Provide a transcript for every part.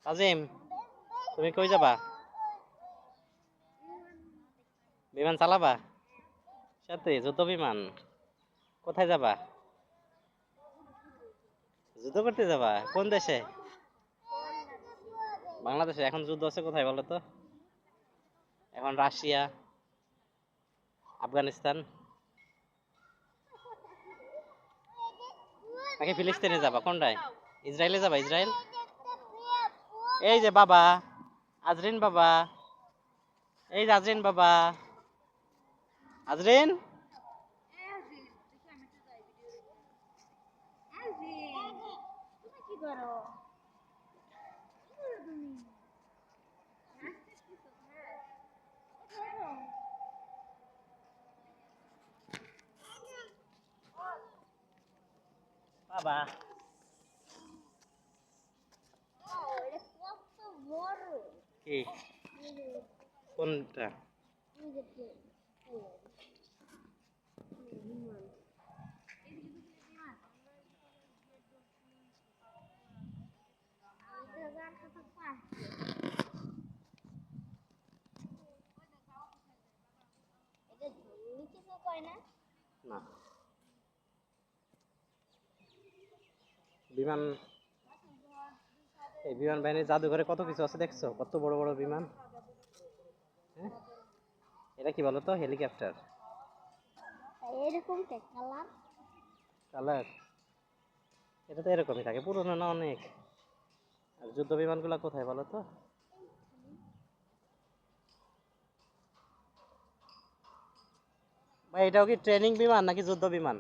আজিম, তুমি কই যাবা? বিমান চালাবা? সাথে যুদ্ধ বিমান? কোথায় যাবা? যুদ্ধ করতে যাবা? কোন দেশে? বাংলাদেশে। এখন যুদ্ধ আছে কোথায় বলো তো? এখন রাশিয়া, আফগানিস্তান নাকি ফিলিস্তিনে যাবা? কোনটায়? ইসরায়েলে যাবা? ইসরায়েল? এই যে বাবা, আজরিন বাবা, এই যে আজরিন বাবা, আজরিন। বাবা কি কোনটা? না, বিমান, এই বিমান বাহিনীর জাদুঘরে কত কিছু আছে দেখছো? কত বড় বড় বিমান। হ্যাঁ, এটা কি বলতো? হেলিকপ্টার। এরকম কালার কালার এটা তো এরকমই থাকে, পুরনো না অনেক। আর যুদ্ধ বিমানগুলো কোথায় বলো তো? ভাই এটাও কি ট্রেনিং বিমান নাকি যুদ্ধ বিমান?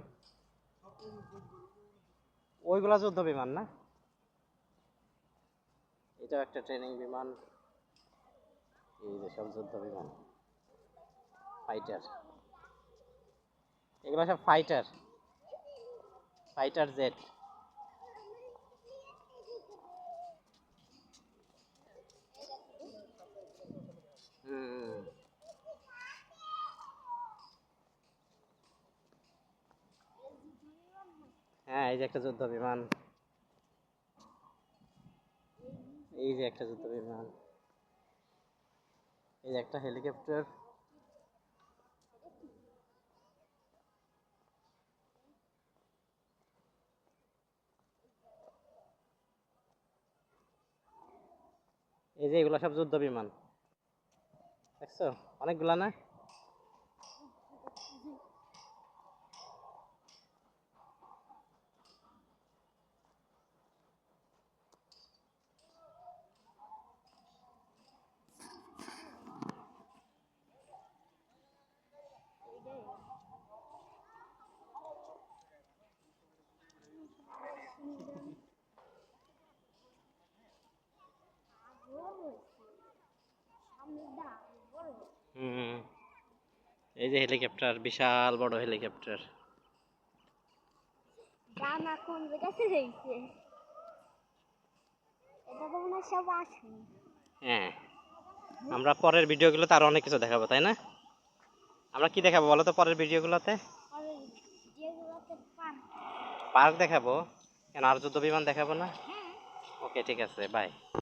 ওইগুলা যুদ্ধ বিমান না? এটাও একটা ট্রেনিং বিমান। এই যে সব যুদ্ধ বিমান, ফাইটার। এগুলো সব ফাইটার, ফাইটার জেট। হুম, হ্যাঁ এই যে একটা যুদ্ধ বিমান, এই যে একটা যুদ্ধ বিমান, এই যে একটা হেলিকপ্টার। এই যে এগুলো সব যুদ্ধ বিমান, দেখছো? অনেকগুলা না? হুম, এই যে হেলিকপ্টার, বিশাল বড় হেলিকপ্টার। গানা কোন জায়গাতে রয়েছে? এটা তো মনে হয় সব আছে। হ্যাঁ, আমরা পরের ভিডিওগুলোতে আরো অনেক কিছু দেখাবো, তাই না? আমরা কি দেখাবো বলো তো পরের ভিডিওগুলোতে? পার্ক দেখাবো। কেন, আর যুদ্ধ বিমান দেখাবো না? ওকে, ঠিক আছে, বাই।